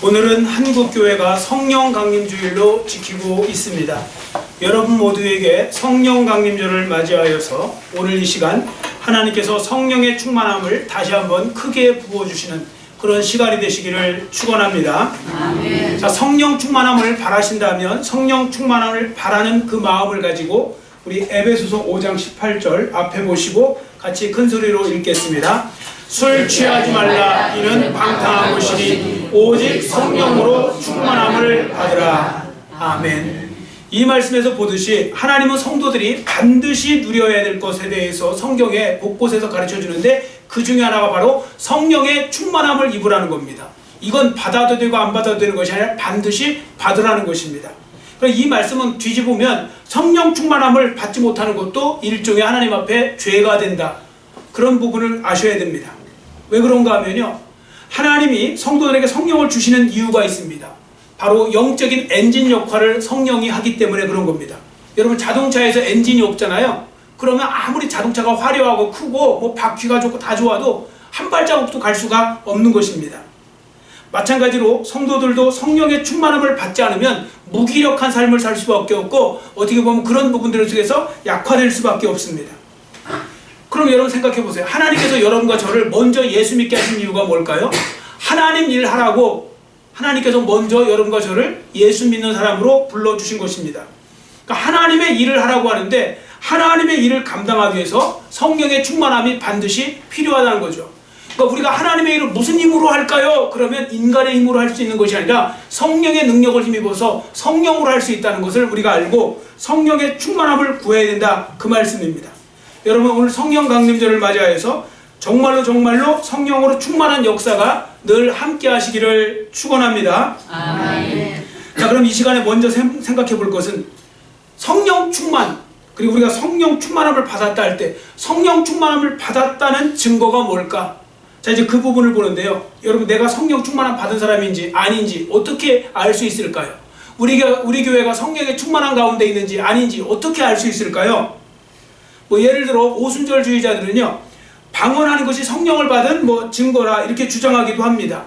오늘은 한국교회가 성령 강림주일로 지키고 있습니다. 여러분 모두에게 성령 강림절을 맞이하여서 오늘 이 시간 하나님께서 성령의 충만함을 다시 한번 크게 부어주시는 그런 시간이 되시기를 축원합니다. 아멘. 자, 성령 충만함을 바라신다면 성령 충만함을 바라는 그 마음을 가지고 우리 에베소서 5장 18절 앞에 보시고 같이 큰 소리로 읽겠습니다. 술 취하지 말라. 이는 방탕한 것이니 오직 성령으로 충만함을 받으라. 아멘. 이 말씀에서 보듯이 하나님은 성도들이 반드시 누려야 될 것에 대해서 성경에 곳곳에서 가르쳐 주는데 그 중에 하나가 바로 성령의 충만함을 입으라는 겁니다. 이건 받아도 되고 안 받아도 되는 것이 아니라 반드시 받으라는 것입니다. 이 말씀은 뒤집으면 성령 충만함을 받지 못하는 것도 일종의 하나님 앞에 죄가 된다. 그런 부분을 아셔야 됩니다. 왜 그런가 하면요, 하나님이 성도들에게 성령을 주시는 이유가 있습니다. 바로 영적인 엔진 역할을 성령이 하기 때문에 그런 겁니다. 여러분, 자동차에서 엔진이 없잖아요. 그러면 아무리 자동차가 화려하고 크고 뭐 바퀴가 좋고 다 좋아도 한 발자국도 갈 수가 없는 것입니다. 마찬가지로 성도들도 성령의 충만함을 받지 않으면 무기력한 삶을 살 수밖에 없고, 어떻게 보면 그런 부분들 속에서 약화될 수밖에 없습니다. 그럼 여러분 생각해 보세요. 하나님께서 여러분과 저를 먼저 예수 믿게 하신 이유가 뭘까요? 하나님 일 하라고 하나님께서 먼저 여러분과 저를 예수 믿는 사람으로 불러주신 것입니다. 그러니까 하나님의 일을 하라고 하는데 하나님의 일을 감당하기 위해서 성령의 충만함이 반드시 필요하다는 거죠. 그러니까 우리가 하나님의 일을 무슨 힘으로 할까요? 그러면 인간의 힘으로 할 수 있는 것이 아니라 성령의 능력을 힘입어서 성령으로 할 수 있다는 것을 우리가 알고 성령의 충만함을 구해야 된다, 그 말씀입니다. 여러분, 오늘 성령 강림절을 맞이하여서 정말로 성령으로 충만한 역사가 늘 함께 하시기를 축원합니다. 아멘. 자, 그럼 이 시간에 먼저 생각해 볼 것은 성령 충만, 그리고 우리가 성령 충만함을 받았다 할 때 성령 충만함을 받았다는 증거가 뭘까? 자, 이제 그 부분을 보는데요. 여러분, 내가 성령 충만함 받은 사람인지 아닌지 어떻게 알 수 있을까요? 우리 교회가 성령의 충만함 가운데 있는지 아닌지 어떻게 알 수 있을까요? 뭐 예를 들어 오순절주의자들은요, 방언하는 것이 성령을 받은 증거라 이렇게 주장하기도 합니다.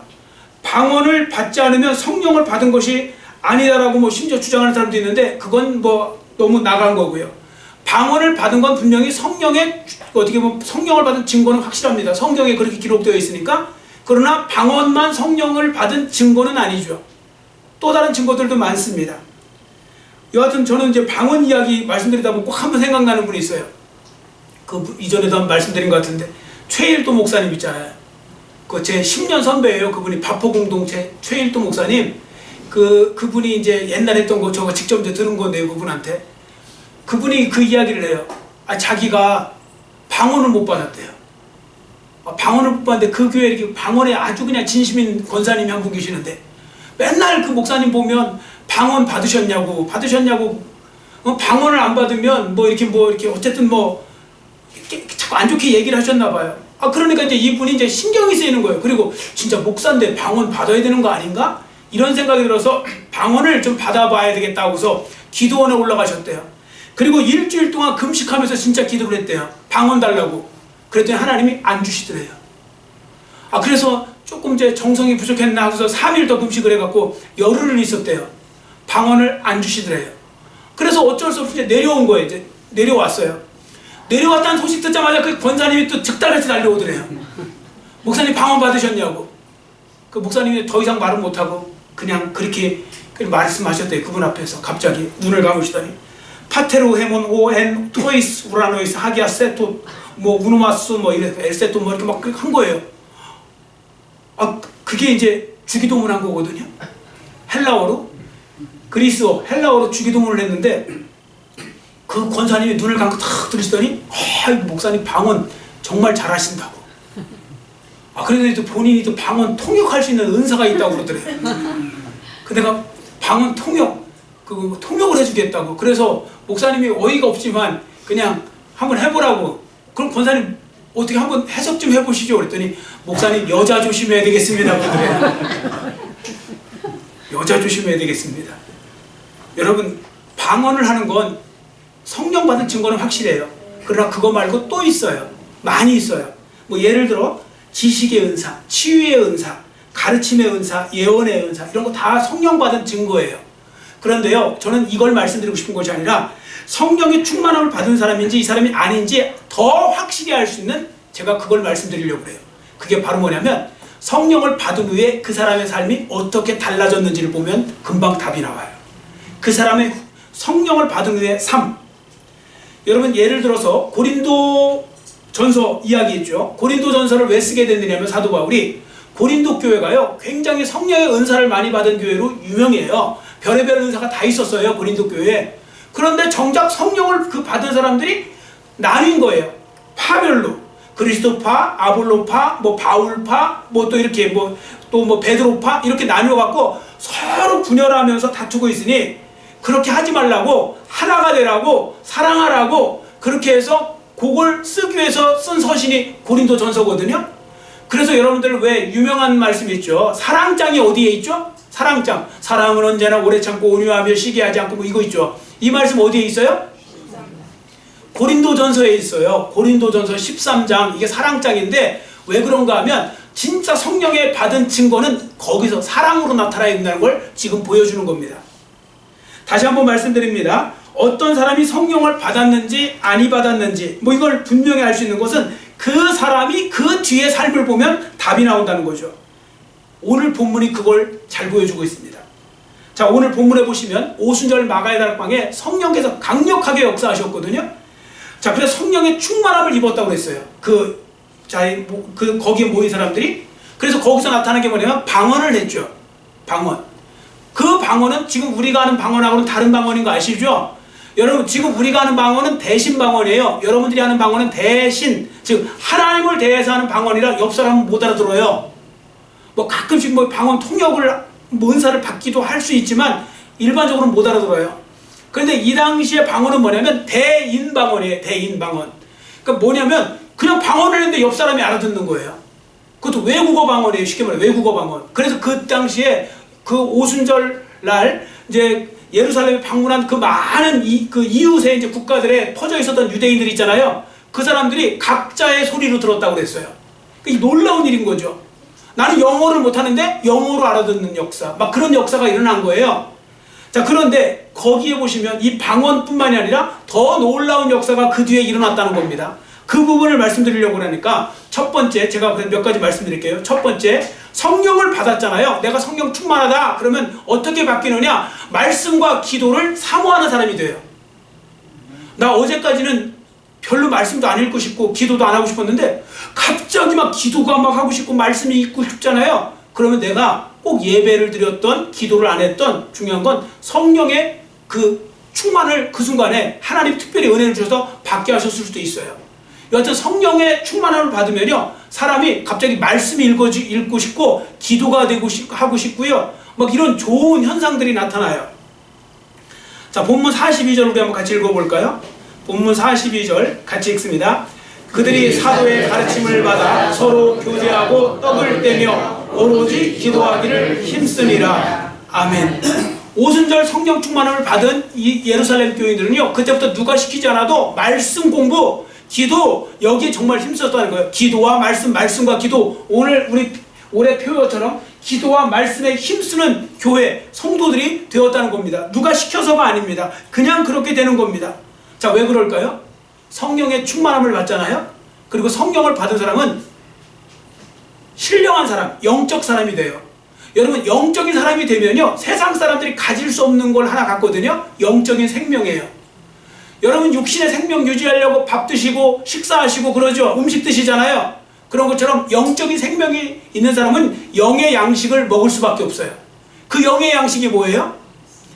방언을 받지 않으면 성령을 받은 것이 아니다라고 심지어 주장하는 사람도 있는데, 그건 너무 나간 거고요. 방언을 받은 건 분명히 성령의, 어떻게 보면 성령을 받은 증거는 확실합니다. 성경에 그렇게 기록되어 있으니까. 그러나 방언만 성령을 받은 증거는 아니죠. 또 다른 증거들도 많습니다. 여하튼 저는 이제 방언 이야기 말씀드리다 보면 꼭 한번 생각나는 분이 있어요. 이전에도 한번 말씀드린 것 같은데, 최일도 목사님 있잖아요. 제 10년 선배예요. 그분이 바포공동체 최일도 목사님. 그분이 이제 옛날에 했던 거 저가 직접 이제 들은 건데요, 그분한테. 그분이 그 이야기를 해요. 자기가 방언을 못 받았대요. 방언을 못 받는데 그 교회에 이렇게 방언에 아주 그냥 진심인 권사님이 한 분 계시는데, 맨날 그 목사님 보면 방언 받으셨냐고, 방언을 안 받으면 이렇게 어쨌든 자꾸 안 좋게 얘기를 하셨나 봐요. 그러니까 이제 이분이 이제 신경이 쓰이는 거예요. 그리고 진짜 목사인데 방언 받아야 되는 거 아닌가? 이런 생각이 들어서 방언을 좀 받아봐야 되겠다고서 기도원에 올라가셨대요. 그리고 일주일 동안 금식하면서 진짜 기도를 했대요. 방언 달라고. 그랬더니 하나님이 안 주시더래요. 그래서 조금 이제 정성이 부족했나 하고서 3일 더 금식을 해갖고 열흘을 있었대요. 방언을 안 주시더래요. 그래서 어쩔 수 없이 이제 내려온 거예요. 이제 내려왔어요. 내려왔다는 소식 듣자마자 그 권사님이 또 즉달같이 달려오더래요. 목사님 방언 받으셨냐고. 그 목사님이 더 이상 말은 못하고 그냥 그렇게 말씀하셨대요. 그분 앞에서 갑자기 눈을 감으시더니 파테루 헤몬 오엔 토이스 우라노이스 하기아 세토 우누마스 이래 엘세토 이렇게 막 한 거예요. 그게 이제 주기도문 한 거거든요. 헬라어로, 그리스어 헬라어로 주기도문을 했는데, 그 권사님이 눈을 감고 탁 들으시더니 목사님 방언 정말 잘하신다고. 그래도 본인이 또 방언 통역할 수 있는 은사가 있다고 그러더래요. 내가 방언 통역을 해주겠다고. 그래서 목사님이 어이가 없지만 그냥 한번 해보라고. 그럼 권사님 어떻게 한번 해석 좀 해보시죠. 그랬더니 목사님 여자 조심해야 되겠습니다. 그러더래요. 여자 조심해야 되겠습니다. 여러분, 방언을 하는 건 성령 받은 증거는 확실해요. 그러나 그거 말고 또 있어요. 많이 있어요. 예를 들어 지식의 은사, 치유의 은사, 가르침의 은사, 예언의 은사 이런 거 다 성령 받은 증거예요. 그런데요, 저는 이걸 말씀드리고 싶은 것이 아니라 성령의 충만함을 받은 사람인지 이 사람이 아닌지 더 확실히 알 수 있는 제가 그걸 말씀드리려고 해요. 그게 바로 뭐냐면 성령을 받은 후에 그 사람의 삶이 어떻게 달라졌는지를 보면 금방 답이 나와요. 그 사람의 성령을 받은 후의 삶. 여러분 예를 들어서 고린도 전서 이야기 있죠. 고린도 전서를 왜 쓰게 됐느냐면 사도 바울이 고린도 교회가요 굉장히 성령의 은사를 많이 받은 교회로 유명해요. 별의별 은사가 다 있었어요, 고린도 교회에. 그런데 정작 성령을 그 받은 사람들이 나뉜 거예요. 파별로. 그리스도파, 아볼로파, 뭐 바울파, 뭐 또 이렇게 또 베드로파 이렇게 나뉘어갖고 서로 분열하면서 다투고 있으니 그렇게 하지 말라고, 하나가 되라고, 사랑하라고, 그렇게 해서 그걸 쓰기 위해서 쓴 서신이 고린도 전서거든요. 그래서 여러분들 왜 유명한 말씀 있죠? 사랑장이 어디에 있죠? 사랑장. 사랑은 언제나 오래 참고 온유하며 시기하지 않고 뭐 이거 있죠. 이 말씀 어디에 있어요? 고린도전서에 있어요. 고린도전서 13장. 이게 사랑장인데 왜 그런가 하면 진짜 성령에 받은 증거는 거기서 사랑으로 나타나야 된다는 걸 지금 보여주는 겁니다. 다시 한번 말씀드립니다. 어떤 사람이 성령을 받았는지 아니 받았는지 뭐 이걸 분명히 알 수 있는 것은 그 사람이 그 뒤에 삶을 보면 답이 나온다는 거죠. 오늘 본문이 그걸 잘 보여주고 있습니다. 자, 오늘 본문에 보시면 오순절 마가의 다락방에 성령께서 강력하게 역사하셨거든요. 자, 그래서 성령의 충만함을 입었다고 그랬어요. 거기에 모인 사람들이. 그래서 거기서 나타난 게 뭐냐면 방언을 했죠. 방언. 그 방언은 지금 우리가 하는 방언하고는 다른 방언인 거 아시죠? 여러분, 지금 우리가 하는 방언은 대신 방언이에요. 여러분들이 하는 방언은 대신, 즉 하나님을 대해서 하는 방언이라 옆 사람은 못 알아들어요. 뭐 가끔씩 뭐 방언 통역을 은사를 받기도 할 수 있지만 일반적으로는 못 알아들어요. 그런데 이 당시에 방언은 뭐냐면 대인 방언이에요. 대인 방언. 그러니까 뭐냐면 그냥 방언을 했는데 옆 사람이 알아듣는 거예요. 그것도 외국어 방언이에요. 쉽게 말해 외국어 방언. 그래서 그 당시에 그 오순절 날 이제 예루살렘에 방문한 그 많은 그 이웃의 이제 국가들에 퍼져 있었던 유대인들이 있잖아요. 그 사람들이 각자의 소리로 들었다고 그랬어요. 이 놀라운 일인 거죠. 나는 영어를 못하는데 영어로 알아듣는 역사, 막 그런 역사가 일어난 거예요. 자, 그런데 거기에 보시면 이 방언뿐만이 아니라 더 놀라운 역사가 그 뒤에 일어났다는 겁니다. 그 부분을 말씀드리려고 하니까 첫 번째, 제가 몇 가지 말씀드릴게요. 첫 번째, 성령을 받았잖아요. 내가 성령 충만하다 그러면 어떻게 바뀌느냐? 말씀과 기도를 사모하는 사람이 돼요. 나 어제까지는 별로 말씀도 안 읽고 싶고 기도도 안 하고 싶었는데 갑자기 막 기도가 막 하고 싶고 말씀이 읽고 싶잖아요. 그러면 내가 꼭 예배를 드렸던 기도를 안 했던 중요한 건 성령의 그 충만을 그 순간에 하나님 특별히 은혜를 주셔서 받게 하셨을 수도 있어요. 여하튼 성령의 충만함을 받으면요 사람이 갑자기 말씀이 읽고 싶고 기도가 하고 싶고요 막 이런 좋은 현상들이 나타나요. 자, 본문 42절 우리 한번 같이 읽어볼까요? 본문 42절 같이 읽습니다. 그들이 사도의 가르침을 받아 서로 교제하고 떡을 떼며 오로지 기도하기를 힘쓰니라. 아멘. 오순절 성령 충만함을 받은 이 예루살렘 교인들은요 그때부터 누가 시키지 않아도 말씀 공부, 기도 여기에 정말 힘썼다는 거예요. 기도와 말씀, 말씀과 기도. 오늘 우리 올해 표어처럼 기도와 말씀에 힘쓰는 교회, 성도들이 되었다는 겁니다. 누가 시켜서가 아닙니다. 그냥 그렇게 되는 겁니다. 자, 왜 그럴까요? 성령의 충만함을 받잖아요. 그리고 성령을 받은 사람은 신령한 사람, 영적 사람이 돼요. 여러분, 영적인 사람이 되면요 세상 사람들이 가질 수 없는 걸 하나 갖거든요. 영적인 생명이에요. 여러분, 육신의 생명 유지하려고 밥 드시고 식사하시고 그러죠. 음식 드시잖아요. 그런 것처럼 영적인 생명이 있는 사람은 영의 양식을 먹을 수밖에 없어요. 그 영의 양식이 뭐예요?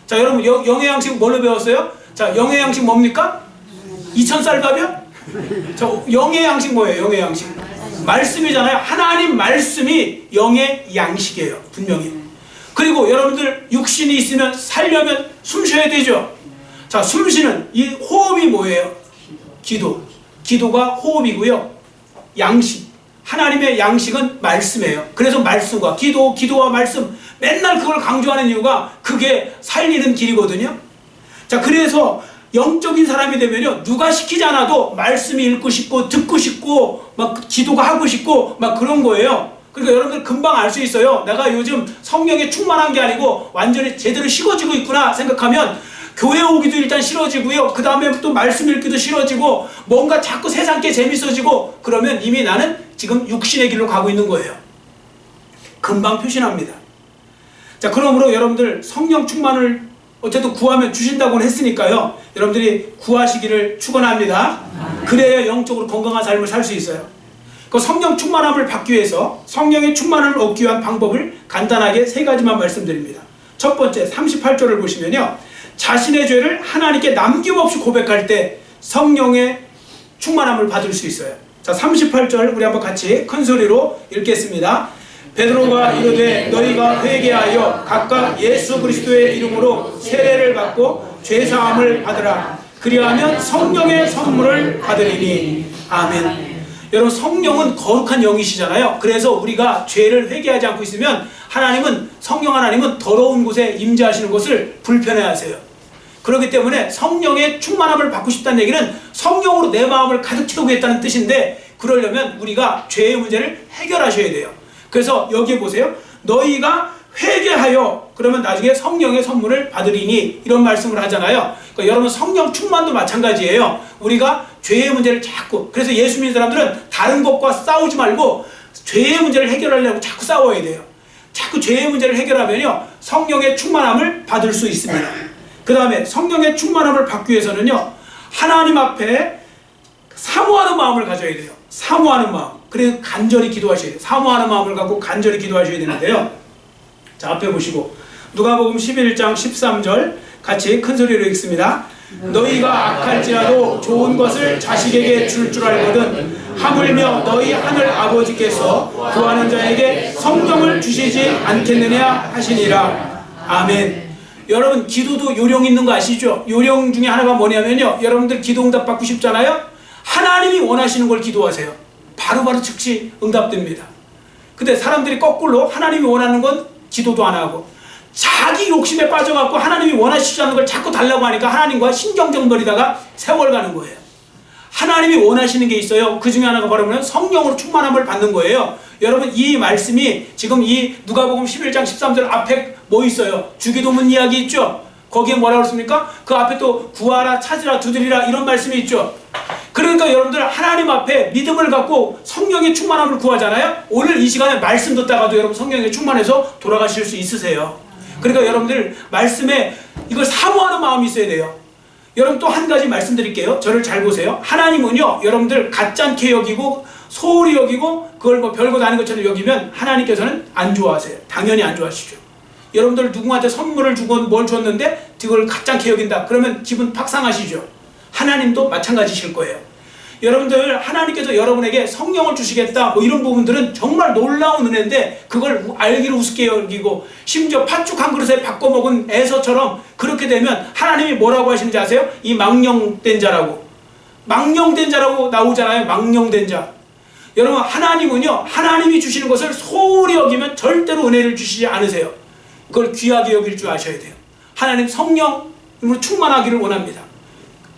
자, 여러분, 영의 양식 뭘로 배웠어요? 자, 영의 양식 뭡니까? 2000쌀밥이요? 자, 영의 양식 뭐예요? 영의 양식 말씀이잖아요. 하나님 말씀이 영의 양식이에요. 분명히. 그리고 여러분들 육신이 있으면 살려면 숨 쉬어야 되죠. 자, 숨 쉬는 이 호흡이 뭐예요? 기도. 기도가 호흡이고요. 양식. 하나님의 양식은 말씀이에요. 그래서 말씀과 기도, 기도와 말씀 맨날 그걸 강조하는 이유가 그게 살리는 길이거든요. 자, 그래서 영적인 사람이 되면요 누가 시키지 않아도 말씀이 읽고 싶고 듣고 싶고 막 기도가 하고 싶고 막 그런 거예요. 그러니까 여러분들 금방 알 수 있어요. 내가 요즘 성령에 충만한 게 아니고 완전히 제대로 식어지고 있구나 생각하면 교회 오기도 일단 싫어지고요. 그 다음에 또 말씀 읽기도 싫어지고 뭔가 자꾸 세상 게 재밌어지고 그러면 이미 나는 지금 육신의 길로 가고 있는 거예요. 금방 표신합니다. 자, 그러므로 여러분들 성령 충만을 어쨌든 구하면 주신다고는 했으니까요. 여러분들이 구하시기를 축원합니다. 그래야 영적으로 건강한 삶을 살 수 있어요. 그 성령 충만함을 받기 위해서 성령의 충만함을 얻기 위한 방법을 간단하게 세 가지만 말씀드립니다. 첫 번째 38절을 보시면요. 자신의 죄를 하나님께 남김없이 고백할 때 성령의 충만함을 받을 수 있어요. 자, 38절 우리 한번 같이 큰 소리로 읽겠습니다. 베드로가 이르되 너희가 회개하여 각각 예수 그리스도의 이름으로 세례를 받고 죄사함을 받으라. 그리하면 성령의 선물을 받으리니. 아멘. 여러분, 성령은 거룩한 영이시잖아요. 그래서 우리가 죄를 회개하지 않고 있으면 성령 하나님은 더러운 곳에 임재하시는 것을 불편해하세요. 그렇기 때문에 성령의 충만함을 받고 싶다는 얘기는 성령으로 내 마음을 가득 채우겠다는 뜻인데, 그러려면 우리가 죄의 문제를 해결하셔야 돼요. 그래서 여기에 보세요. 너희가 회개하여, 그러면 나중에 성령의 선물을 받으리니, 이런 말씀을 하잖아요. 그러니까 여러분, 성령 충만도 마찬가지예요. 우리가 죄의 문제를 자꾸, 그래서 예수 믿는 사람들은 다른 것과 싸우지 말고 죄의 문제를 해결하려고 자꾸 싸워야 돼요. 자꾸 죄의 문제를 해결하면요, 성령의 충만함을 받을 수 있습니다. 그 다음에 성령의 충만함을 받기 위해서는요, 하나님 앞에 사모하는 마음을 가져야 돼요. 사모하는 마음. 그래서 간절히 기도하셔야 돼요. 사모하는 마음을 갖고 간절히 기도하셔야 되는데요. 자, 앞에 보시고 누가복음 11장 13절 같이 큰 소리로 읽습니다. 너희가 악할지라도 좋은 것을 자식에게 줄 줄 알거든 하물며 너희 하늘 아버지께서 구하는 자에게 성령을 주시지 않겠느냐 하시니라. 아멘. 여러분, 기도도 요령 있는 거 아시죠? 요령 중에 하나가 뭐냐면요, 여러분들 기도 응답 받고 싶잖아요. 하나님이 원하시는 걸 기도하세요. 바로바로 즉시 응답됩니다. 근데 사람들이 거꾸로 하나님이 원하는 건 기도도 안 하고 자기 욕심에 빠져갖고 하나님이 원하시지 않는 걸 자꾸 달라고 하니까 하나님과 신경전 벌이다가 세월 가는 거예요. 하나님이 원하시는 게 있어요. 그 중에 하나가 바로 뭐냐면 성령으로 충만함을 받는 거예요. 여러분, 이 말씀이 지금 이 누가복음 11장 13절 앞에 뭐 있어요? 주기도문 이야기 있죠? 거기에 뭐라고 그랬습니까? 그 앞에 또 구하라, 찾으라, 두드리라, 이런 말씀이 있죠. 그러니까 여러분들 하나님 앞에 믿음을 갖고 성령의 충만함을 구하잖아요. 오늘 이 시간에 말씀 듣다가도 여러분 성령에 충만해서 돌아가실 수 있으세요. 그러니까 여러분들 말씀에 이걸 사모하는 마음이 있어야 돼요. 여러분, 또 한 가지 말씀드릴게요. 저를 잘 보세요. 하나님은요, 여러분들 가짜게 여기고 소홀히 여기고 그걸 뭐 별것 아닌 것처럼 여기면 하나님께서는 안 좋아하세요. 당연히 안 좋아하시죠. 여러분들 누구한테 선물을 주고 뭘 줬는데 그걸 가짜게 여긴다, 그러면 기분 팍 상하시죠. 하나님도 마찬가지실 거예요. 여러분들, 하나님께서 여러분에게 성령을 주시겠다, 뭐 이런 부분들은 정말 놀라운 은혜인데 그걸 알기로 우습게 여기고 심지어 팥죽 한 그릇에 바꿔 먹은 에서처럼 그렇게 되면 하나님이 뭐라고 하시는지 아세요? 이 망령된 자라고, 망령된 자라고 나오잖아요. 망령된 자. 여러분, 하나님은요, 하나님이 주시는 것을 소홀히 여기면 절대로 은혜를 주시지 않으세요. 그걸 귀하게 여길 줄 아셔야 돼요. 하나님 성령으로 충만하기를 원합니다.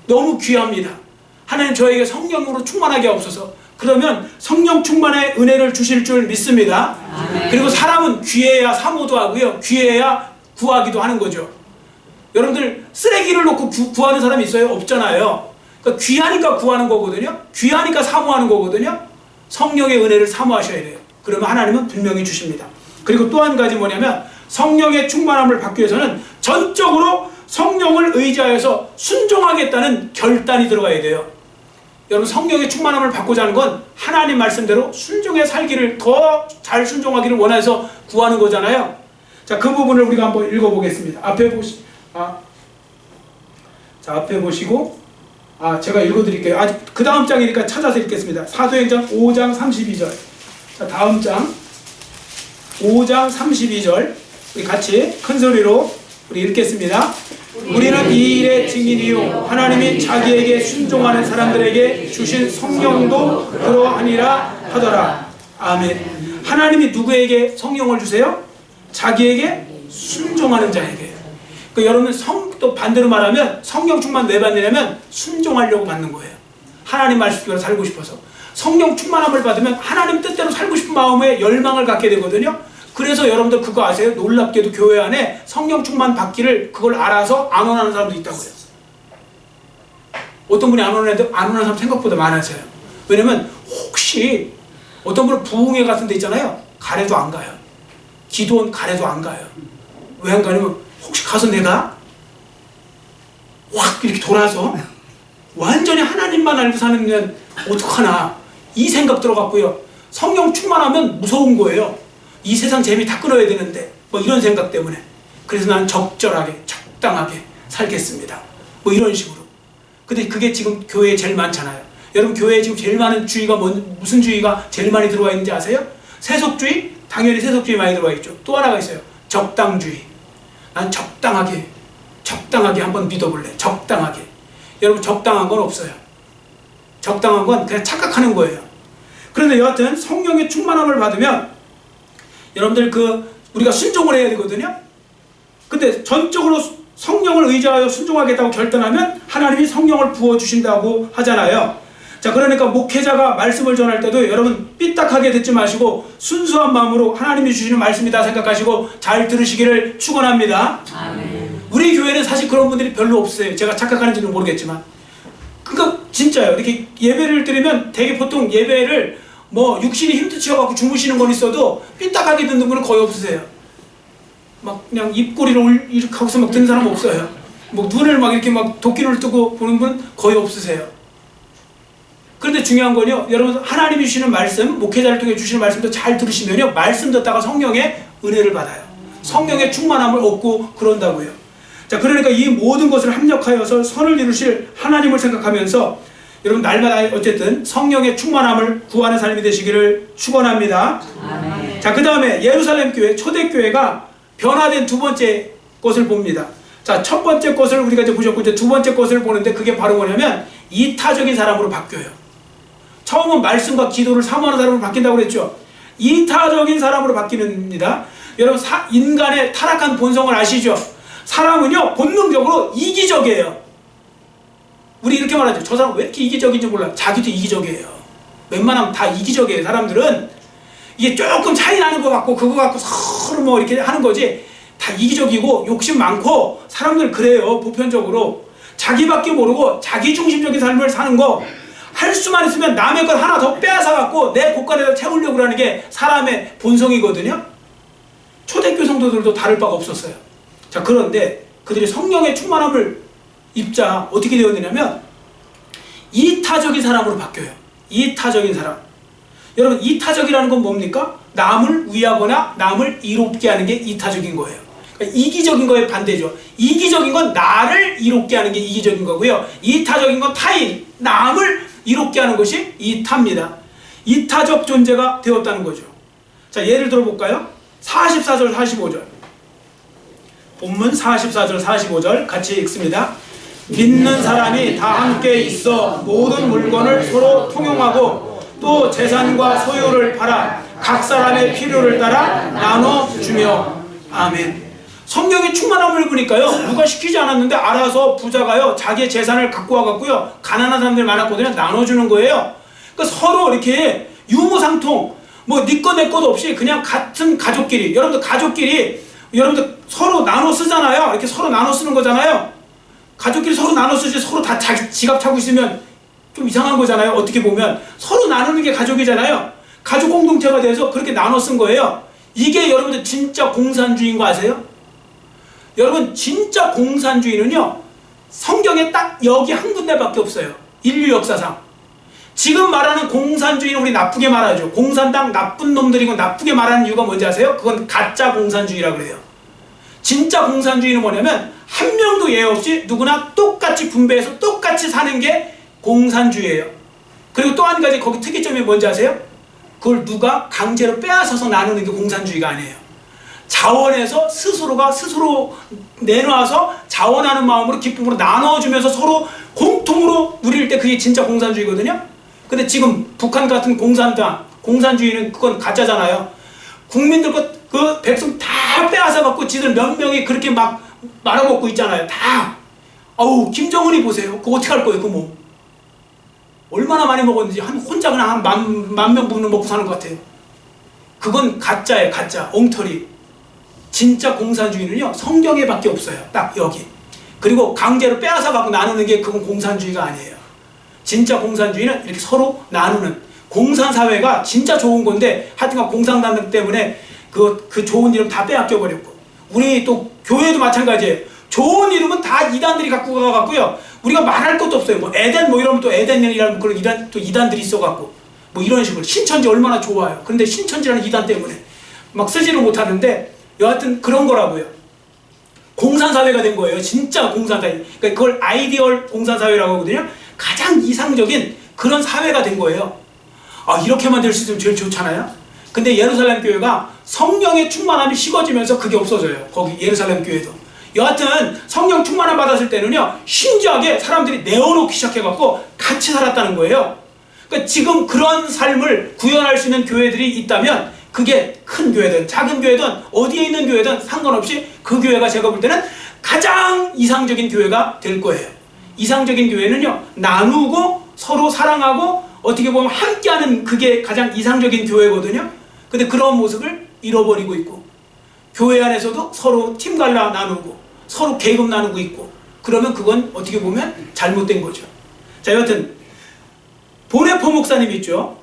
너무 귀합니다. 하나님 저에게 성령으로 충만하게 없어서, 그러면 성령 충만의 은혜를 주실 줄 믿습니다. 아멘. 그리고 사람은 귀해야 사모도 하고요, 귀해야 구하기도 하는 거죠. 여러분들 쓰레기를 놓고 구하는 사람이 있어요? 없잖아요. 그러니까 귀하니까 구하는 거거든요. 귀하니까 사모하는 거거든요. 성령의 은혜를 사모하셔야 돼요. 그러면 하나님은 분명히 주십니다. 그리고 또 한 가지 뭐냐면, 성령의 충만함을 받기 위해서는 전적으로 성령을 의지하여서 순종하겠다는 결단이 들어가야 돼요. 여러분, 성령의 충만함을 받고자 하는 건 하나님 말씀대로 순종해 살기를, 더 잘 순종하기를 원해서 구하는 거잖아요. 자, 그 부분을 우리가 한번 읽어보겠습니다. 앞에 보시고, 제가 읽어드릴게요. 그 다음 장이니까 찾아서 읽겠습니다. 사도행전 5장 32절. 자, 다음 장 5장 32절 우리 같이 큰 소리로 우리 읽겠습니다. 우리는 이 일의 증인이요 하나님이 자기에게 순종하는 사람들에게 주신 성령도 그러하니라 하더라. 아멘. 하나님이 누구에게 성령을 주세요? 자기에게 순종하는 자에게. 여러분, 또 반대로 말하면 성령 충만 왜 받느냐면 순종하려고 받는 거예요. 하나님 말씀대로 살고 싶어서. 성령 충만함을 받으면 하나님 뜻대로 살고 싶은 마음에 열망을 갖게 되거든요. 그래서 여러분들 그거 아세요? 놀랍게도 교회 안에 성령 충만 받기를 그걸 알아서 안 원하는 사람도 있다고요. 어떤 분이 안 원하는데 안 원하는 사람 생각보다 많아서요. 왜냐면 혹시 어떤 분은 부흥회 같은 데 있잖아요. 가래도 안 가요. 기도원 가래도 안 가요. 왜 안 가냐면 혹시 가서 내가 확 이렇게 돌아서 완전히 하나님만 알고 사는 어떡하나 이 생각 들어갔고요. 성령 충만하면 무서운 거예요. 이 세상 재미 다 끊어야 되는데 뭐 이런 생각 때문에. 그래서 나는 적절하게 적당하게 살겠습니다. 뭐 이런 식으로. 근데 그게 지금 교회에 제일 많잖아요. 여러분 교회에 지금 제일 많은 주의가 무슨 주의가 제일 많이 들어와 있는지 아세요? 세속주의? 당연히 세속주의 많이 들어와 있죠. 또 하나가 있어요. 적당주의. 난 적당하게 한번 믿어볼래. 적당하게. 여러분 적당한 건 없어요. 적당한 건 그냥 착각하는 거예요. 그런데 여하튼 성령의 충만함을 받으면 여러분들 우리가 순종을 해야 되거든요. 근데 전적으로 성령을 의지하여 순종하겠다고 결단하면 하나님이 성령을 부어주신다고 하잖아요. 자, 그러니까 목회자가 말씀을 전할 때도 여러분 삐딱하게 듣지 마시고 순수한 마음으로 하나님이 주시는 말씀이다 생각하시고 잘 들으시기를 축원합니다. 아멘. 우리 교회는 사실 그런 분들이 별로 없어요. 제가 착각하는지는 모르겠지만. 그러니까 진짜요. 이렇게 예배를 드리면 되게 보통 예배를 뭐 육신이 힘드셔갖고 주무시는 건 있어도 삐딱하게 듣는 분은 거의 없으세요. 막 그냥 입꼬리를 이렇게 하고서 막 듣는 사람 없어요. 뭐 눈을 막 이렇게 막 도끼를 뜨고 보는 분 거의 없으세요. 그런데 중요한 건요, 여러분 하나님이 주시는 말씀, 목회자를 통해 주시는 말씀도 잘 들으시면요, 말씀 듣다가 성령의 은혜를 받아요. 성령의 충만함을 얻고 그런다고요. 자, 그러니까 이 모든 것을 합력하여서 선을 이루실 하나님을 생각하면서 여러분 날마다 어쨌든 성령의 충만함을 구하는 삶이 되시기를 축원합니다. 아멘. 자, 그 다음에 예루살렘 교회, 초대교회가 변화된 두 번째 것을 봅니다. 자, 첫 번째 것을 우리가 이제 보셨고, 이제 두 번째 것을 보는데 그게 바로 뭐냐면 이타적인 사람으로 바뀌어요. 처음은 말씀과 기도를 사모하는 사람으로 바뀐다고 그랬죠. 이타적인 사람으로 바뀌는입니다. 여러분 인간의 타락한 본성을 아시죠? 사람은요 본능적으로 이기적이에요. 우리 이렇게 말하죠. 저 사람 왜 이렇게 이기적인지 몰라. 자기도 이기적이에요. 웬만하면 다 이기적이에요. 사람들은 이게 조금 차이 나는 것 같고 그거 갖고 서로 뭐 이렇게 하는 거지, 다 이기적이고 욕심 많고 사람들 그래요. 보편적으로 자기밖에 모르고 자기중심적인 삶을 사는 거, 할 수만 있으면 남의 걸 하나 더 빼앗아 갖고 내 곳간에다 채우려고 하는 게 사람의 본성이거든요. 초대교회 성도들도 다를 바가 없었어요. 자, 그런데 그들이 성령의 충만함을 입자 어떻게 되었느냐면 이타적인 사람으로 바뀌어요. 이타적인 사람. 여러분 이타적이라는 건 뭡니까? 남을 위하거나 남을 이롭게 하는 게 이타적인 거예요. 그러니까 이기적인 거에 반대죠. 이기적인 건 나를 이롭게 하는 게 이기적인 거고요. 이타적인 건 타인, 남을 이롭게 하는 것이 이타입니다. 이타적 존재가 되었다는 거죠. 자, 예를 들어 볼까요? 44절 45절 본문 44절 45절 같이 읽습니다. 믿는 사람이 다 함께 있어 모든 물건을 서로 통용하고 또 재산과 소유를 팔아 각 사람의 필요를 따라 나눠주며. 아멘. 성령의 충만함을 보니까요, 누가 시키지 않았는데 알아서 부자가요 자기의 재산을 갖고 와갖고요 가난한 사람들 많았거든요 나눠주는 거예요. 그러니까 서로 이렇게 유무상통, 뭐 네 거 내 것도 없이 그냥 같은 가족끼리, 여러분들 가족끼리 여러분들 서로 나눠 쓰잖아요. 이렇게 서로 나눠 쓰는 거잖아요. 가족끼리 서로 나눠 쓰지 서로 다 자기 지갑 차고 있으면 좀 이상한 거잖아요. 어떻게 보면 서로 나누는 게 가족이잖아요. 가족 공동체가 돼서 그렇게 나눠 쓴 거예요. 이게 여러분들 진짜 공산주의인 거 아세요? 여러분 진짜 공산주의는요 성경에 딱 여기 한 군데밖에 없어요. 인류 역사상. 지금 말하는 공산주의는 우리 나쁘게 말하죠. 공산당 나쁜 놈들이고 나쁘게 말하는 이유가 뭔지 아세요? 그건 가짜 공산주의라고 그래요. 진짜 공산주의는 뭐냐면 한 명도 예외 없이 누구나 똑같이 분배해서 똑같이 사는 게 공산주의예요. 그리고 또 한 가지 거기 특이점이 뭔지 아세요? 그걸 누가 강제로 빼앗아서 나누는 게 공산주의가 아니에요. 자원에서 스스로가 스스로 내놔서 자원하는 마음으로 기쁨으로 나눠주면서 서로 공통으로 누릴 때 그게 진짜 공산주의거든요. 근데 지금 북한 같은 공산당, 공산주의는 그건 가짜잖아요. 국민들 그 백성 다 빼앗아 갖고 지들 몇 명이 그렇게 막 말아먹고 있잖아요. 다. 아우 김정은이 보세요. 그거 어떻게 할 거예요 그 몸. 얼마나 많이 먹었는지 혼자 그냥 한 만 명분은 먹고 사는 것 같아요. 그건 가짜예요. 가짜. 엉터리. 진짜 공산주의는요, 성경에 밖에 없어요. 딱 여기. 그리고 강제로 빼앗아 갖고 나누는 게 그건 공산주의가 아니에요. 진짜 공산주의는 이렇게 서로 나누는, 공산사회가 진짜 좋은 건데 하여튼간 공산당 때문에 그 좋은 이름 다 빼앗겨 버렸고, 우리 또 교회도 마찬가지예요. 좋은 이름은 다 이단들이 갖고 가갖고요, 우리가 말할 것도 없어요. 뭐 에덴 뭐 이러면 또 에덴이라는 그런 또 이단들이 있어갖고 뭐 이런 식으로. 신천지 얼마나 좋아요. 그런데 신천지라는 이단 때문에 막 쓰지를 못하는데 여하튼 그런 거라고요. 공산사회가 된 거예요. 진짜 공산사회. 그러니까 그걸 아이디얼 공산사회라고 하거든요. 가장 이상적인 그런 사회가 된 거예요. 아, 이렇게만 될 수 있으면 제일 좋잖아요. 근데 예루살렘 교회가 성령의 충만함이 식어지면서 그게 없어져요. 거기 예루살렘 교회도. 여하튼 성령 충만함 받았을 때는요, 신기하게 사람들이 내어놓기 시작해갖고 같이 살았다는 거예요. 그러니까 지금 그런 삶을 구현할 수 있는 교회들이 있다면 그게 큰 교회든 작은 교회든 어디에 있는 교회든 상관없이 그 교회가 제가 볼 때는 가장 이상적인 교회가 될 거예요. 이상적인 교회는요, 나누고 서로 사랑하고 어떻게 보면 함께하는, 그게 가장 이상적인 교회거든요. 근데 그런 모습을 잃어버리고 있고, 교회 안에서도 서로 팀 갈라 나누고 서로 계급 나누고 있고, 그러면 그건 어떻게 보면 잘못된 거죠. 자, 여하튼 보네포 목사님 있죠.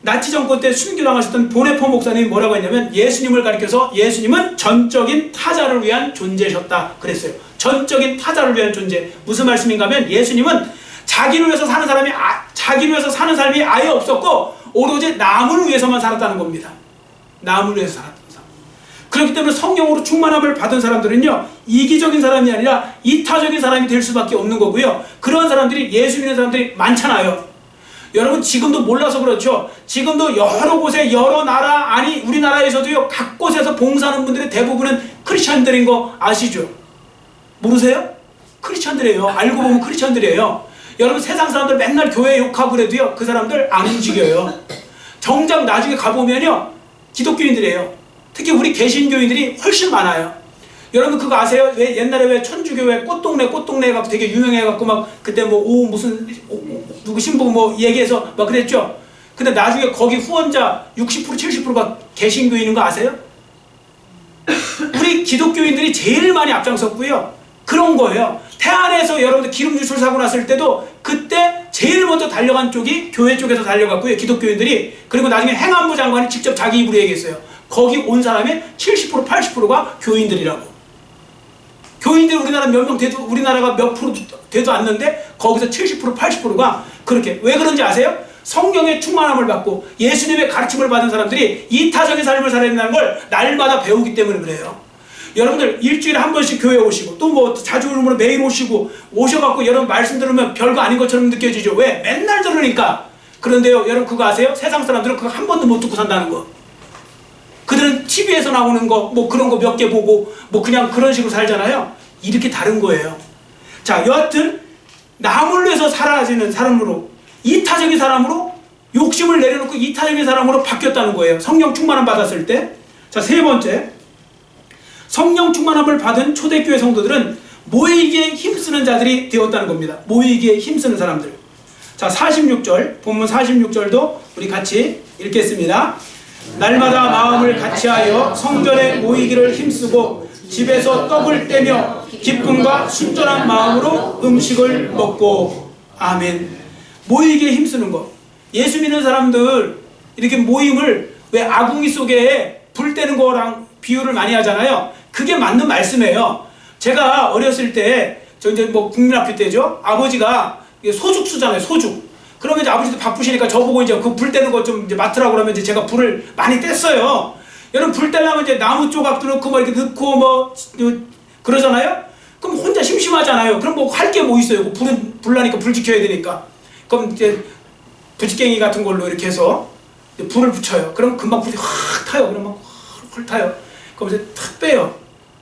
나치 정권 때 순교당하셨던 보네포 목사님이 뭐라고 했냐면, 예수님을 가리켜서 예수님은 전적인 타자를 위한 존재셨다 그랬어요. 전적인 타자를 위한 존재. 무슨 말씀인가 하면, 예수님은 자기를 위해서 사는 사람이 자기를 위해서 사는 삶이 아예 없었고 오로지 남을 위해서만 살았다는 겁니다. 남을 위해서 살았던 사람. 그렇기 때문에 성령으로 충만함을 받은 사람들은요, 이기적인 사람이 아니라 이타적인 사람이 될 수밖에 없는 거고요. 그런 사람들이, 예수 믿는 사람들이 많잖아요. 여러분 지금도 몰라서 그렇죠. 지금도 여러 곳에, 여러 나라, 아니 우리나라에서도요, 각 곳에서 봉사하는 분들의 대부분은 크리스천들인 거 아시죠? 모르세요? 크리스천들이에요. 알고 보면 크리스천들이에요. 여러분 세상 사람들 맨날 교회 욕하고 그래도요, 그 사람들 안 움직여요. 정작 나중에 가보면요, 기독교인들이에요. 특히 우리 개신교인들이 훨씬 많아요. 여러분 그거 아세요? 왜 옛날에 왜 천주교회 꽃동네 갖고 되게 유명해갖고 막 그때 뭐 무슨 누구 신부 뭐 얘기해서 막 그랬죠? 근데 나중에 거기 후원자 60% 70%가 개신교인인 거 아세요? 우리 기독교인들이 제일 많이 앞장섰고요. 그런 거예요. 태안에서 여러분들 기름 유출 사고 났을 때도 그때 제일 먼저 달려간 쪽이 교회 쪽에서 달려갔고요, 기독교인들이. 그리고 나중에 행안부 장관이 직접 자기 입으로 얘기했어요. 거기 온 사람의 70% 80%가 교인들이라고. 교인들 우리나라 몇 명 돼도, 우리나라가 몇 프로 돼도 않는데 거기서 70% 80%가 그렇게. 왜 그런지 아세요? 성령의 충만함을 받고 예수님의 가르침을 받은 사람들이 이타적인 삶을 살아야 된다는 걸 날마다 배우기 때문에 그래요. 여러분들 일주일에 한 번씩 교회 오시고, 또 뭐 자주 오면 매일 오시고, 오셔갖고 여러분 말씀 들으면 별거 아닌 것처럼 느껴지죠. 왜? 맨날 들으니까. 그런데요, 여러분 그거 아세요? 세상 사람들은 그거 한 번도 못 듣고 산다는 거. 그들은 TV에서 나오는 거, 뭐 그런 거 몇 개 보고 뭐 그냥 그런 식으로 살잖아요. 이렇게 다른 거예요. 자, 여하튼 남을 위해서 살아지는 사람으로, 이타적인 사람으로, 욕심을 내려놓고 이타적인 사람으로 바뀌었다는 거예요. 성령 충만함 받았을 때. 자, 세 번째, 성령 충만함을 받은 초대교회 성도들은 모이기에 힘쓰는 자들이 되었다는 겁니다. 모이기에 힘쓰는 사람들. 자, 46절, 본문 46절도 우리 같이 읽겠습니다. 날마다 마음을 같이하여 성전에 모이기를 힘쓰고 집에서 떡을 떼며 기쁨과 순전한 마음으로 음식을 먹고. 아멘. 모이기에 힘쓰는 것. 예수 믿는 사람들 이렇게 모임을, 왜 아궁이 속에 불 떼는 거랑 비유를 많이 하잖아요. 그게 맞는 말씀이에요. 제가 어렸을 때, 저 이제 뭐 국민학교 때죠. 아버지가 소죽수잖아요, 소죽. 그러면 이제 아버지도 바쁘시니까 저보고 이제 그 불 떼는 거 좀 이제 맡으라고 그러면 이제 제가 불을 많이 뗐어요. 여러분 불 떼려면 이제 나무 조각도 넣고 뭐 이렇게 넣고 뭐 그러잖아요. 그럼 혼자 심심하잖아요. 그럼 뭐 할 게 뭐 있어요. 불 나니까 불 지켜야 되니까. 그럼 이제 부지깽이 같은 걸로 이렇게 해서 불을 붙여요. 그럼 금방 불이 확 타요. 그럼 막 확 타요. 그럼 이제 탁 빼요.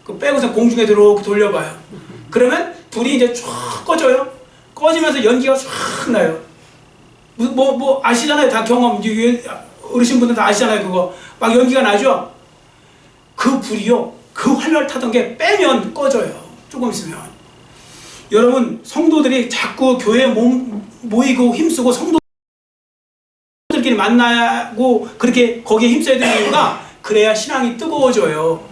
그 빼고서 공중에 이렇게 돌려봐요. 그러면 불이 이제 쫙 꺼져요. 꺼지면서 연기가 쫙 나요. 뭐 아시잖아요. 다 경험, 어르신분들 다 아시잖아요. 그거 막 연기가 나죠. 그 불이요, 그 활활 타던 게 빼면 꺼져요. 조금 있으면. 여러분 성도들이 자꾸 교회에 모이고 힘쓰고 성도들끼리 만나고 그렇게 거기에 힘써야 되는 이유가 그래야 신앙이 뜨거워져요.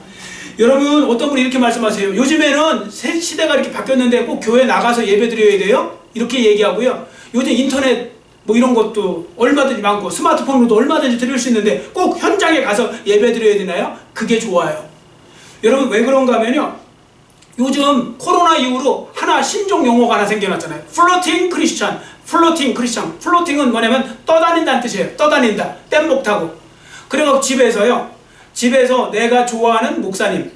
여러분 어떤 분이 이렇게 말씀하세요. 요즘에는 새 시대가 이렇게 바뀌었는데 꼭 교회 나가서 예배 드려야 돼요? 이렇게 얘기하고요. 요즘 인터넷 뭐 이런 것도 얼마든지 많고 스마트폰으로도 얼마든지 드릴 수 있는데 꼭 현장에 가서 예배 드려야 되나요? 그게 좋아요. 여러분 왜 그런가 하면요. 요즘 코로나 이후로 하나 신종 용어가 하나 생겨났잖아요. 플로팅 크리스찬. 플로팅 크리스찬. 플로팅은 뭐냐면 떠다닌다는 뜻이에요. 떠다닌다. 뗏목 타고. 그래서 집에서 내가 좋아하는 목사님,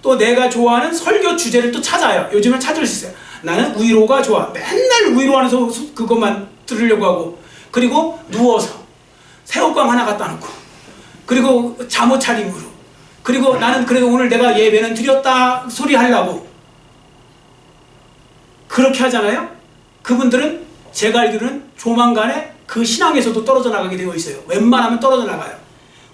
또 내가 좋아하는 설교 주제를 또 찾아요. 요즘은 찾을 수 있어요. 나는 위로가 좋아. 맨날 위로하는 그것만 들으려고 하고, 그리고 누워서 새우깡 하나 갖다 놓고, 그리고 잠옷 차림으로, 그리고 나는 그래도 오늘 내가 예배는 드렸다 소리 하려고 그렇게 하잖아요. 그분들은 제가 알기로는 조만간에 그 신앙에서도 떨어져 나가게 되어 있어요. 웬만하면 떨어져 나가요.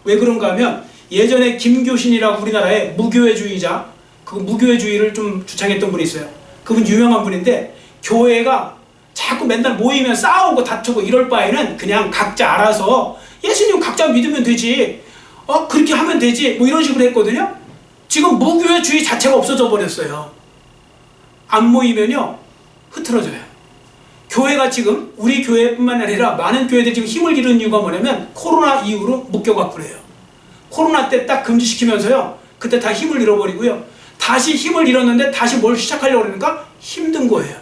왜 그런가 하면 예전에 김교신이라고 우리나라의 무교회주의자, 그 무교회주의를 좀 주창했던 분이 있어요. 그분 유명한 분인데 교회가 자꾸 맨날 모이면 싸우고 다투고 이럴 바에는 그냥 각자 알아서 예수님 각자 믿으면 되지, 그렇게 하면 되지, 뭐 이런 식으로 했거든요. 지금 무교회주의 자체가 없어져 버렸어요. 안 모이면요 흐트러져요. 교회가 지금 우리 교회뿐만 아니라 많은 교회들이 지금 힘을 기르는 이유가 뭐냐면 코로나 이후로 묶여갖고 그래요. 코로나 때 딱 금지시키면서요 그때 다 힘을 잃어버리고요 다시 힘을 잃었는데 다시 뭘 시작하려고 그러니까 힘든 거예요.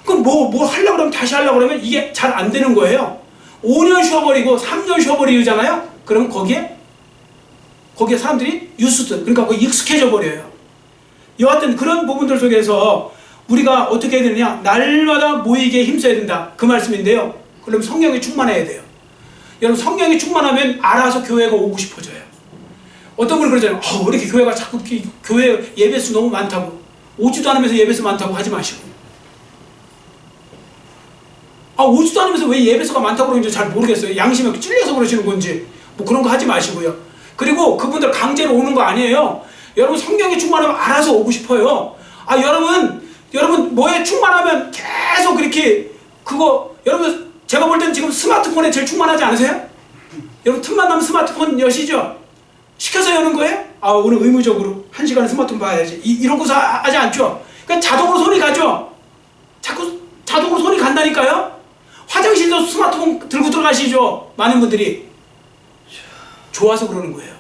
그럼 뭘 하려고 그러면 다시 하려고 그러면 이게 잘 안 되는 거예요. 5년 쉬어버리고 3년 쉬어버리잖아요. 그러면 거기에 사람들이 유스드, 그러니까 거기 익숙해져 버려요. 여하튼 그런 부분들 속에서 우리가 어떻게 해야 되느냐, 날마다 모이기에 힘써야 된다, 그 말씀인데요. 그럼 성령이 충만해야 돼요. 여러분 성령이 충만하면 알아서 교회가 오고 싶어져요. 어떤 분이 그러잖아요. 왜 이렇게 교회가 자꾸 교회 예배수 너무 많다고, 오지도 않으면서 예배수 많다고 하지 마시고, 오지도 않으면서 왜 예배수가 많다고 그러는지 잘 모르겠어요. 양심에 찔려서 그러시는 건지 뭐 그런 거 하지 마시고요. 그리고 그분들 강제로 오는 거 아니에요. 여러분 성령이 충만하면 알아서 오고 싶어요. 여러분 뭐에 충만하면 계속 그렇게 여러분 제가 볼 땐 지금 스마트폰에 제일 충만하지 않으세요? 여러분 틈만 나면 스마트폰 여시죠? 시켜서 여는 거예요? 오늘 의무적으로 1시간은 스마트폰 봐야지, 이런 거 하지 않죠? 그러니까 자동으로 손이 가죠? 자꾸 자동으로 손이 간다니까요? 화장실도 스마트폰 들고 들어가시죠? 많은 분들이 좋아서 그러는 거예요.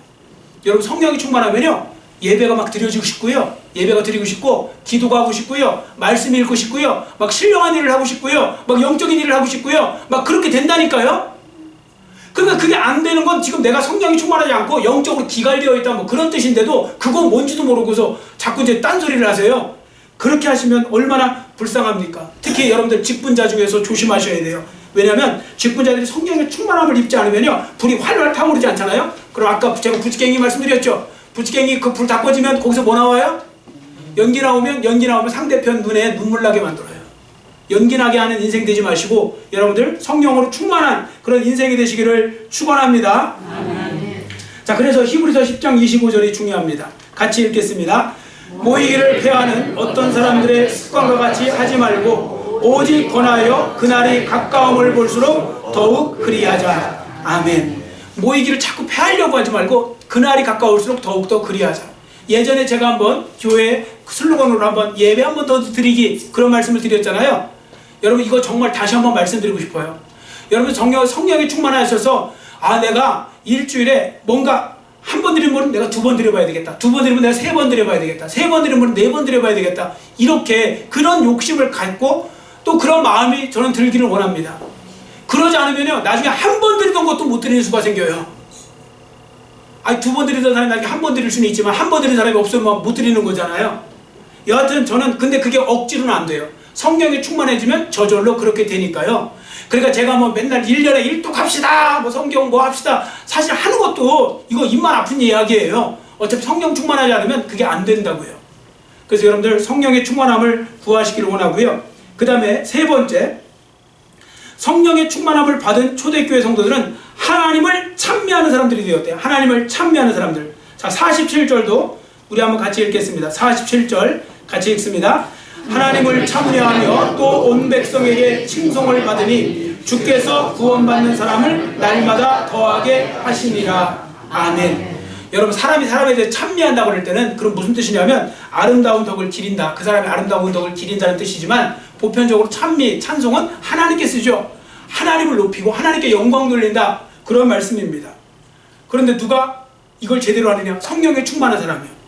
여러분 성령이 충만하면요 예배가 막 드려지고 싶고요, 예배가 드리고 싶고, 기도가 하고 싶고요, 말씀 읽고 싶고요, 막 신령한 일을 하고 싶고요, 막 영적인 일을 하고 싶고요, 막 그렇게 된다니까요. 그러니까 그게 안 되는 건 지금 내가 성령이 충만하지 않고 영적으로 기갈되어 있다 뭐 그런 뜻인데도 그건 뭔지도 모르고서 자꾸 이제 딴소리를 하세요. 그렇게 하시면 얼마나 불쌍합니까? 특히 여러분들 직분자 중에서 조심하셔야 돼요. 왜냐하면 직분자들이 성령의 충만함을 입지 않으면요 불이 활활 타오르지 않잖아요. 그럼 아까 제가 부지깽이 말씀드렸죠. 부지깽이 그 불 다 꺼지면 거기서 뭐 나와요? 연기 나오면 상대편 눈에 눈물 나게 만들어요. 연기 나게 하는 인생 되지 마시고 여러분들 성령으로 충만한 그런 인생이 되시기를 축원합니다. 자, 그래서 히브리서 10장 25절이 중요합니다. 같이 읽겠습니다. 모이기를 패하는 어떤 사람들의 습관과 같이 하지 말고 오직 권하여 그날이 가까움을 볼수록 더욱 그리하자. 아멘. 모이기를 자꾸 패하려고 하지 말고 그날이 가까울수록 더욱더 그리하자. 예전에 제가 한번 교회 슬로건으로 한번 예배 한 번 더 드리기, 그런 말씀을 드렸잖아요. 여러분 이거 정말 다시 한번 말씀드리고 싶어요. 여러분 성령이 충만하셔서 내가 일주일에 뭔가 한 번 드리는 분은 내가 2번 드려봐야 되겠다, 2번 드리면 내가 3번 드려봐야 되겠다, 3번 드리는 분은 4번 드려봐야 되겠다, 이렇게 그런 욕심을 갖고 또 그런 마음이 저는 들기를 원합니다. 그러지 않으면요 나중에 한 번 드리던 것도 못 드리는 수가 생겨요. 2번 드리던 사람이 나중에 한 번 드릴 수는 있지만 한 번 드리는 사람이 없으면 못 드리는 거잖아요. 여하튼 저는 근데 그게 억지로는 안 돼요. 성령이 충만해지면 저절로 그렇게 되니까요. 그러니까 제가 뭐 맨날 1년에 1독 합시다, 뭐 성경 뭐 합시다, 사실 하는 것도 이거 입만 아픈 이야기예요. 어차피 성령 충만하지 않으면 그게 안 된다고요. 그래서 여러분들 성령의 충만함을 구하시기를 원하고요. 그 다음에 세 번째, 성령의 충만함을 받은 초대교회 성도들은 하나님을 찬미하는 사람들이 되었대요. 하나님을 찬미하는 사람들. 자, 47절도 우리 한번 같이 읽겠습니다. 47절 같이 읽습니다. 하나님을 찬미하며 또 온 백성에게 칭송을 받으니 주께서 구원받는 사람을 날마다 더하게 하시니라. 아멘. 여러분, 사람이 사람에 대해 찬미한다고 할 때는 그럼 무슨 뜻이냐면 아름다운 덕을 기린다, 그 사람의 아름다운 덕을 기린다는 뜻이지만, 보편적으로 찬미, 찬송은 하나님께 쓰죠. 하나님을 높이고 하나님께 영광 돌린다, 그런 말씀입니다. 그런데 누가 이걸 제대로 하느냐? 성령에 충만한 사람이요.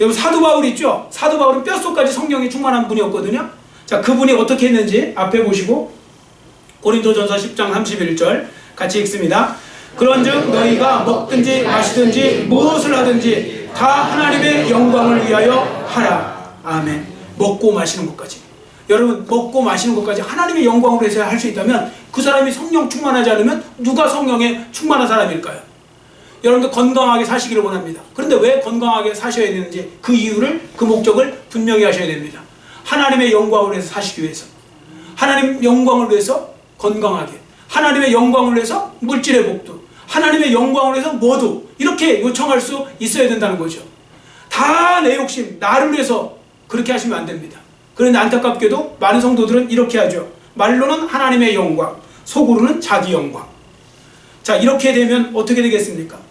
여러분, 사도 바울 있죠? 사도 바울은 뼛속까지 성령에 충만한 분이었거든요. 자, 그분이 어떻게 했는지 앞에 보시고 고린도전서 10장 31절 같이 읽습니다. 그런즉 너희가 먹든지 마시든지 무엇을 하든지 다 하나님의 영광을 위하여 하라. 아멘. 먹고 마시는 것까지, 여러분, 먹고 마시는 것까지 하나님의 영광으로 해서 할 수 있다면 그 사람이 성령 충만하지 않으면 누가 성령에 충만한 사람일까요? 여러분들 건강하게 사시기를 원합니다. 그런데 왜 건강하게 사셔야 되는지 그 이유를, 그 목적을 분명히 하셔야 됩니다. 하나님의 영광을 위해서 사시기 위해서, 하나님 영광을 위해서 건강하게, 하나님의 영광을 위해서 물질의 복도, 하나님의 영광을 위해서 뭐도 이렇게 요청할 수 있어야 된다는 거죠. 다 내 욕심, 나를 위해서 그렇게 하시면 안 됩니다. 그런데 안타깝게도 많은 성도들은 이렇게 하죠. 말로는 하나님의 영광, 속으로는 자기 영광. 자, 이렇게 되면 어떻게 되겠습니까?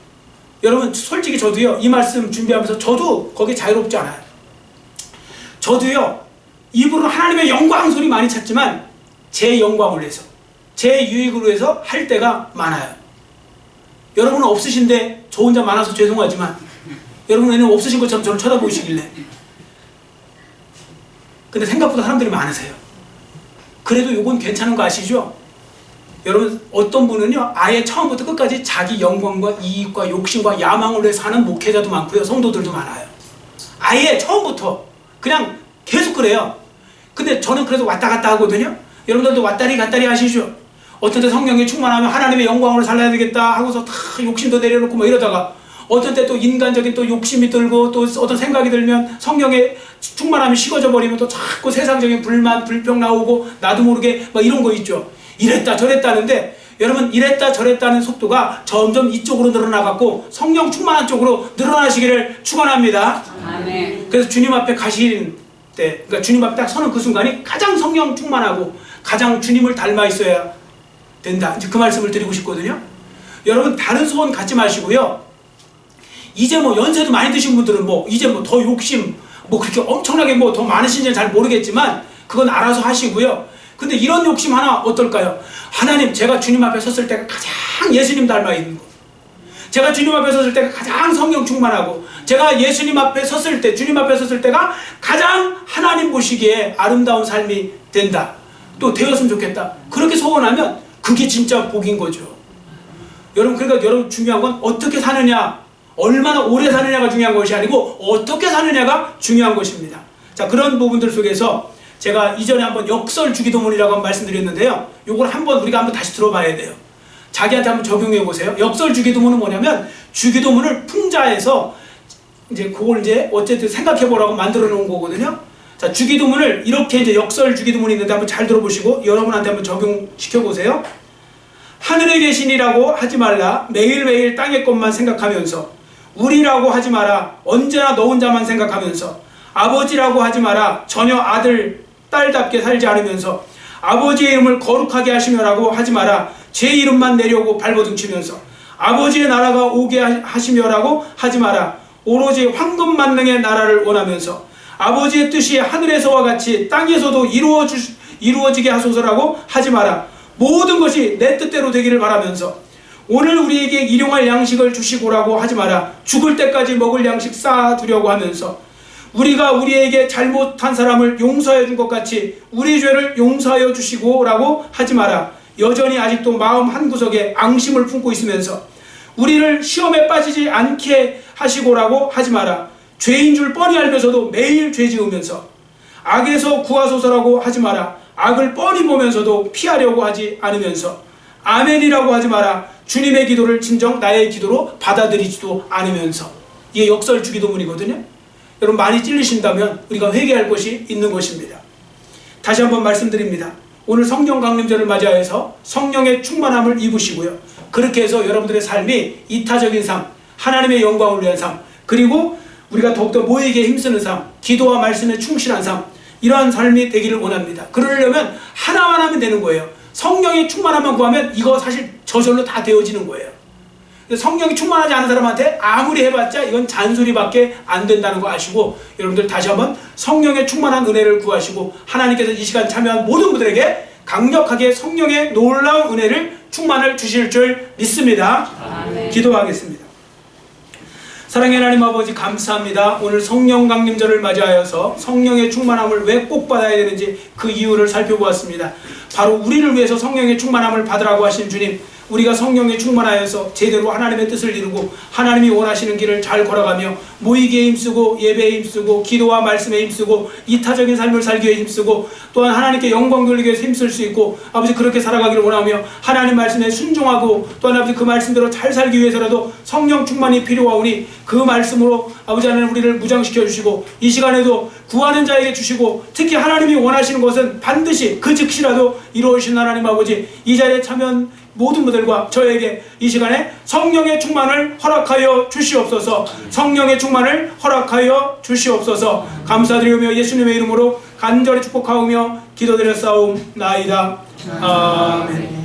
여러분, 솔직히 저도요, 이 말씀 준비하면서 저도 거기에 자유롭지 않아요. 저도요, 입으로 하나님의 영광 소리 많이 찾지만 제 영광을 위해서, 제 유익을 위해서 할 때가 많아요. 여러분은 없으신데 저 혼자 많아서 죄송하지만 여러분은 없으신 것처럼 저를 쳐다보시길래. 근데 생각보다 사람들이 많으세요. 그래도 이건 괜찮은 거 아시죠? 여러분, 어떤 분은요, 아예 처음부터 끝까지 자기 영광과 이익과 욕심과 야망을 위해서 하는 목회자도 많고요, 성도들도 많아요. 아예 처음부터 그냥 계속 그래요. 근데 저는 그래도 왔다 갔다 하거든요. 여러분들도 왔다리 갔다리 하시죠. 어떤 때 성령에 충만하면 하나님의 영광으로 살아야 되겠다 하고서 다 욕심도 내려놓고 뭐 이러다가, 어떤 때 또 인간적인 또 욕심이 들고 또 어떤 생각이 들면 성령에 충만함이 식어져 버리면 또 자꾸 세상적인 불만, 불평 나오고 나도 모르게 막 이런 거 있죠. 이랬다 저랬다 하는데, 여러분, 이랬다 저랬다는 속도가 점점 이쪽으로 늘어나갖고 성령 충만한 쪽으로 늘어나시기를 축원합니다. 아멘. 그래서 주님 앞에 가시는 때, 그러니까 주님 앞에 딱 서는 그 순간이 가장 성령 충만하고 가장 주님을 닮아 있어야 된다, 이제 그 말씀을 드리고 싶거든요. 여러분, 다른 소원 갖지 마시고요, 이제 뭐 연세도 많이 드신 분들은 뭐 이제 뭐 더 욕심 뭐 그렇게 엄청나게 뭐 더 많으신지는 잘 모르겠지만 그건 알아서 하시고요. 근데 이런 욕심 하나 어떨까요? 하나님, 제가 주님 앞에 섰을 때가 가장 예수님 닮아 있는 거, 제가 주님 앞에 섰을 때가 가장 성령 충만하고, 제가 예수님 앞에 섰을 때, 주님 앞에 섰을 때가 가장 하나님 보시기에 아름다운 삶이 된다, 또 되었으면 좋겠다, 그렇게 소원하면 그게 진짜 복인 거죠. 여러분, 그러니까 여러분, 중요한 건 어떻게 사느냐, 얼마나 오래 사느냐가 중요한 것이 아니고 어떻게 사느냐가 중요한 것입니다. 자, 그런 부분들 속에서 제가 이전에 한번 역설 주기도문이라고 한번 말씀드렸는데요, 요걸 우리가 한번 다시 들어봐야 돼요. 자기한테 한번 적용해 보세요. 역설 주기도문은 뭐냐면, 주기도문을 풍자해서 이제 그걸 이제 어쨌든 생각해 보라고 만들어 놓은 거거든요. 자, 주기도문을 이렇게 이제 역설 주기도문이 있는데 한번 잘 들어보시고 여러분한테 한번 적용시켜 보세요. 하늘에 계신이라고 하지 말라. 매일매일 땅의 것만 생각하면서. 우리라고 하지 마라. 언제나 너 혼자만 생각하면서. 아버지라고 하지 마라. 전혀 아들, 딸답게 살지 않으면서. 아버지의 이름을 거룩하게 하시며라고 하지 마라. 제 이름만 내려고 발버둥치면서. 아버지의 나라가 오게 하시며라고 하지 마라. 오로지 황금만능의 나라를 원하면서. 아버지의 뜻이 하늘에서와 같이 땅에서도 이루어지게 하소서라고 하지 마라. 모든 것이 내 뜻대로 되기를 바라면서. 오늘 우리에게 일용할 양식을 주시고라고 하지 마라. 죽을 때까지 먹을 양식 쌓아두려고 하면서. 우리가 우리에게 잘못한 사람을 용서해 준 것 같이 우리 죄를 용서하여 주시고라고 하지 마라. 여전히 아직도 마음 한구석에 앙심을 품고 있으면서. 우리를 시험에 빠지지 않게 하시고라고 하지 마라. 죄인 줄 뻔히 알면서도 매일 죄 지으면서. 악에서 구하소서라고 하지 마라. 악을 뻔히 보면서도 피하려고 하지 않으면서. 아멘이라고 하지 마라. 주님의 기도를 진정 나의 기도로 받아들이지도 않으면서. 이게 역설 주기도문이거든요. 여러분, 많이 찔리신다면 우리가 회개할 것이 있는 것입니다. 다시 한번 말씀드립니다. 오늘 성령 강림절을 맞이하여서 성령의 충만함을 입으시고요, 그렇게 해서 여러분들의 삶이 이타적인 삶, 하나님의 영광을 위한 삶, 그리고 우리가 더욱더 모이게 힘쓰는 삶, 기도와 말씀에 충실한 삶, 이러한 삶이 되기를 원합니다. 그러려면 하나만 하면 되는 거예요. 성령의 충만함만 구하면 이거 사실 저절로 다 되어지는 거예요. 성령이 충만하지 않은 사람한테 아무리 해봤자 이건 잔소리밖에 안 된다는 거 아시고, 여러분들 다시 한번 성령의 충만한 은혜를 구하시고 하나님께서 이 시간 참여한 모든 분들에게 강력하게 성령의 놀라운 은혜를 충만을 주실 줄 믿습니다. 아멘. 기도하겠습니다. 사랑의 하나님 아버지, 감사합니다. 오늘 성령 강림절을 맞이하여서 성령의 충만함을 왜 꼭 받아야 되는지 그 이유를 살펴보았습니다. 바로 우리를 위해서 성령의 충만함을 받으라고 하신 주님, 우리가 성령에 충만하여서 제대로 하나님의 뜻을 이루고 하나님이 원하시는 길을 잘 걸어가며 모이기에 힘쓰고 예배에 힘쓰고 기도와 말씀에 힘쓰고 이타적인 삶을 살기 위해 힘쓰고 또한 하나님께 영광 돌리기 위해서 힘쓸 수 있고, 아버지 그렇게 살아가기를 원하며 하나님 말씀에 순종하고 또한 아버지 그 말씀대로 잘 살기 위해서라도 성령 충만이 필요하오니 그 말씀으로 아버지 하나님 우리를 무장시켜 주시고 이 시간에도 구하는 자에게 주시고, 특히 하나님이 원하시는 것은 반드시 그 즉시라도 이루어지신 하나님 아버지, 이 자리에 참여한 모든 분들과 저에게 이 시간에 성령의 충만을 허락하여 주시옵소서. 성령의 충만을 허락하여 주시옵소서. 감사드리며 예수님의 이름으로 간절히 축복하오며 기도드렸사옵나이다. 아멘.